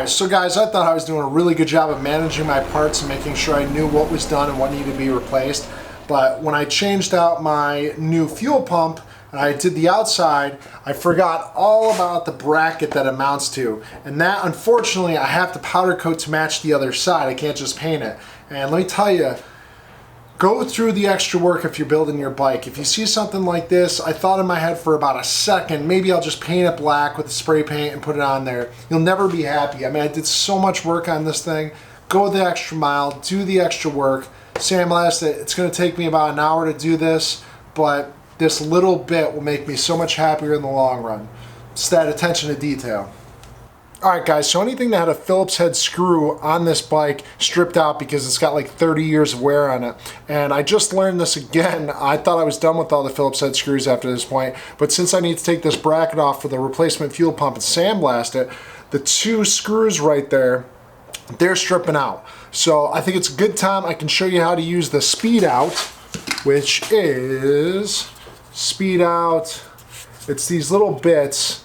Alright, so guys, I thought I was doing a really good job of managing my parts and making sure I knew what was done and what needed to be replaced. But when I changed out my new fuel pump and I did the outside, I forgot all about the bracket that it mounts to. And that, unfortunately, I have to powder coat to match the other side. I can't just paint it. And let me tell you, go through the extra work if you're building your bike. If you see something like this, I thought in my head for about a second, maybe I'll just paint it black with the spray paint and put it on there. You'll never be happy. I mean, I did so much work on this thing. Go the extra mile, do the extra work. Sandblast it. It's going to take me about an hour to do this, but this little bit will make me so much happier in the long run. It's that attention to detail. Alright guys, so anything that had a Phillips head screw on this bike stripped out because it's got like 30 years of wear on it. And I just learned this again. I thought I was done with all the Phillips head screws after this point, but since I need to take this bracket off for the replacement fuel pump and sandblast it, the two screws right there, they're stripping out. So I think it's a good time. I can show you how to use the speed out, which is speed out. It's these little bits,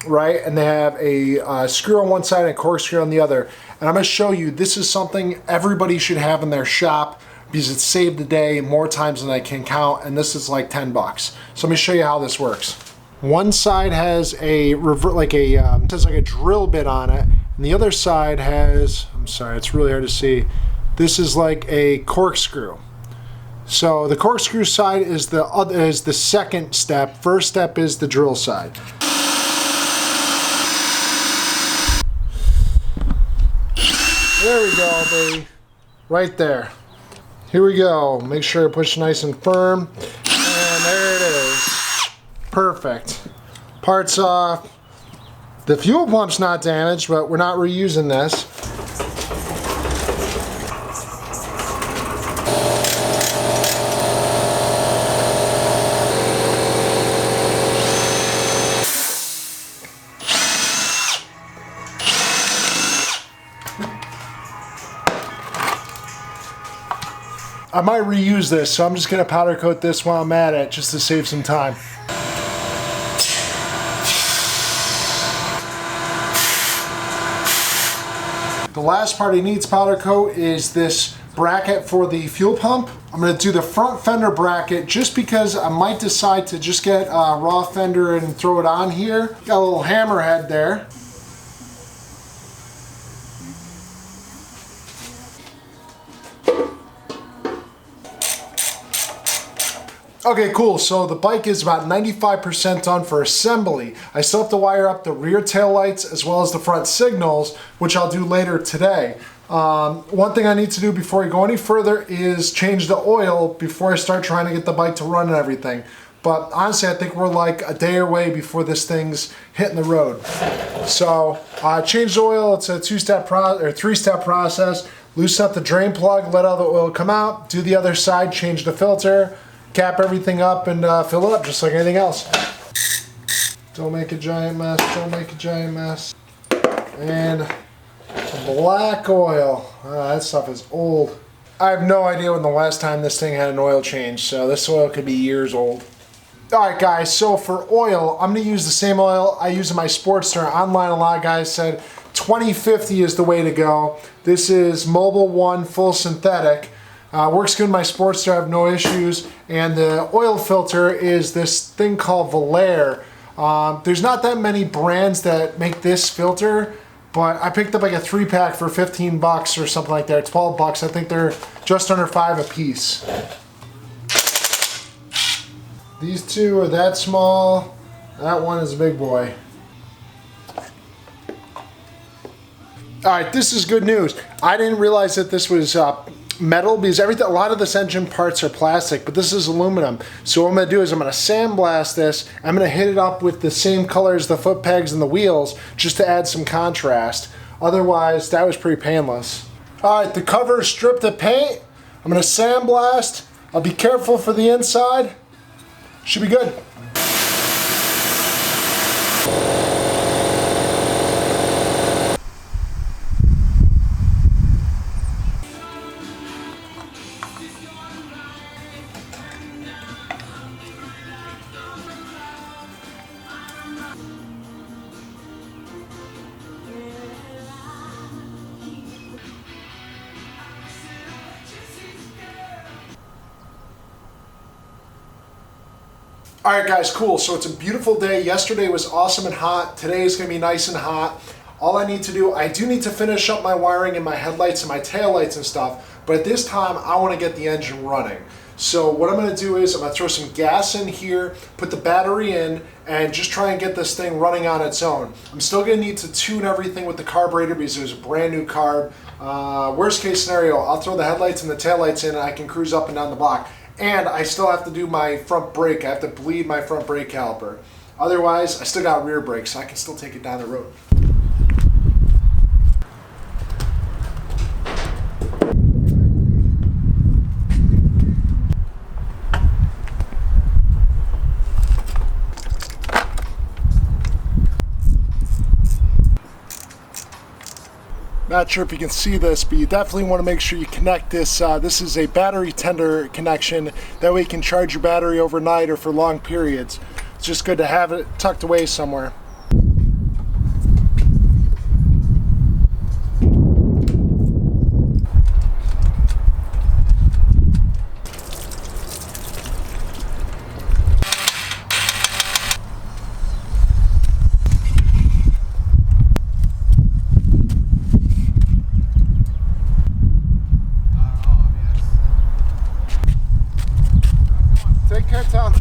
right? And they have a screw on one side and a corkscrew on the other. And I'm going to show you, this is something everybody should have in their shop because it saved the day more times than I can count, and this is like 10 bucks. So let me show you how this works. One side has a it says like a drill bit on it, and the other side has, I'm sorry, it's really hard to see. This is like a corkscrew. So the corkscrew side is the second step. First step is the drill side. There we go, baby. Right there. Here we go. Make sure I push nice and firm. And there it is. Perfect. Parts off. The fuel pump's not damaged, but we're not reusing this. I might reuse this, so I'm just going to powder coat this while I'm at it, just to save some time. The last part he needs powder coat is this bracket for the fuel pump. I'm going to do the front fender bracket just because I might decide to just get a raw fender and throw it on here. Got a little hammerhead there. Okay, cool. So the bike is about 95% done for assembly. I still have to wire up the rear tail lights as well as the front signals, which I'll do later today. One thing I need to do before I go any further is change the oil before I start trying to get the bike to run and everything. But honestly, I think we're like a day away before this thing's hitting the road. So change the oil. It's a three-step process. Loosen up the drain plug, let all the oil come out. Do the other side, change the filter. Cap everything up and fill it up just like anything else. Don't make a giant mess, don't make a giant mess. And black oil. That stuff is old. I have no idea when the last time this thing had an oil change, so this oil could be years old. Alright guys, so for oil, I'm going to use the same oil I use in my Sportster. Online, a lot of guys said 2050 is the way to go. This is Mobil 1 full synthetic. Works good in my Sportster, I have no issues. And the oil filter is this thing called Valare. There's not that many brands that make this filter, but I picked up like a 3-pack for 15 bucks or something like that. 12 bucks. I think they're just under 5 a piece. These two are that small. That one is a big boy. Alright, this is good news. I didn't realize that this was metal because a lot of this engine parts are plastic, but this is aluminum. So what I'm going to do is I'm going to sandblast this. I'm going to hit it up with the same color as the foot pegs and the wheels just to add some contrast. Otherwise, that was pretty painless. Alright, the cover is stripped of paint. I'm going to sandblast. I'll be careful for the inside. Should be good. All right, guys, cool. So it's a beautiful day. Yesterday was awesome and hot. Today is gonna be nice and hot. All I need to do, I do need to finish up my wiring in my headlights and my taillights and stuff, but at this time, I wanna get the engine running. So what I'm gonna do is I'm gonna throw some gas in here, put the battery in, and just try and get this thing running on its own. I'm still gonna need to tune everything with the carburetor because there's a brand new carb. Worst case scenario, I'll throw the headlights and the taillights in and I can cruise up and down the block. And I still have to do my front brake. I have to bleed my front brake caliper. Otherwise, I still got rear brakes, so I can still take it down the road. Not sure if you can see this, but you definitely want to make sure you connect this. This is a battery tender connection. That way you can charge your battery overnight or for long periods. It's just good to have it tucked away somewhere. Take care, Tom.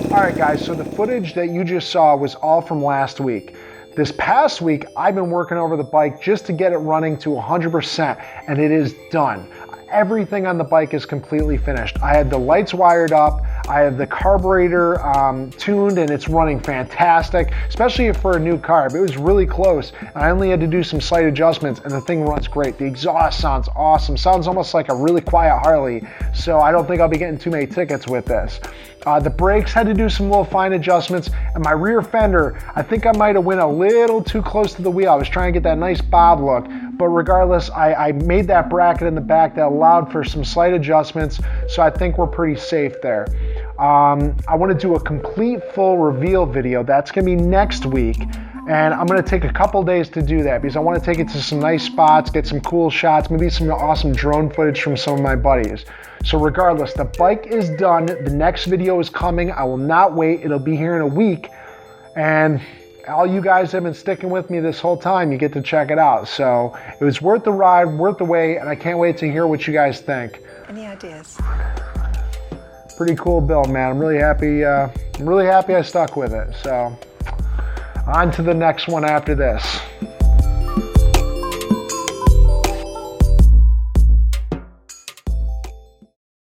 Alright guys, so the footage that you just saw was all from last week. This past week, I've been working over the bike just to get it running to 100%, and it is done. Everything on the bike is completely finished. I had the lights wired up, I have the carburetor tuned, and it's running fantastic, especially for a new carb. It was really close, and I only had to do some slight adjustments, and the thing runs great. The exhaust sounds awesome, sounds almost like a really quiet Harley, so I don't think I'll be getting too many tickets with this. The brakes had to do some little fine adjustments, and my rear fender, I think I might have went a little too close to the wheel. I was trying to get that nice bob look, but regardless, I made that bracket in the back that allowed for some slight adjustments, so I think we're pretty safe there. I want to do a complete full reveal video. That's going to be next week, and I'm going to take a couple days to do that because I want to take it to some nice spots, get some cool shots, maybe some awesome drone footage from some of my buddies. So regardless, the bike is done. The next video is coming. I will not wait. It'll be here in a week, and all you guys have been sticking with me this whole time, you get to check it out. So it was worth the ride, worth the wait, and I can't wait to hear what you guys think. Any ideas? Pretty cool build, man. I'm really happy I stuck with it. So on to the next one after this.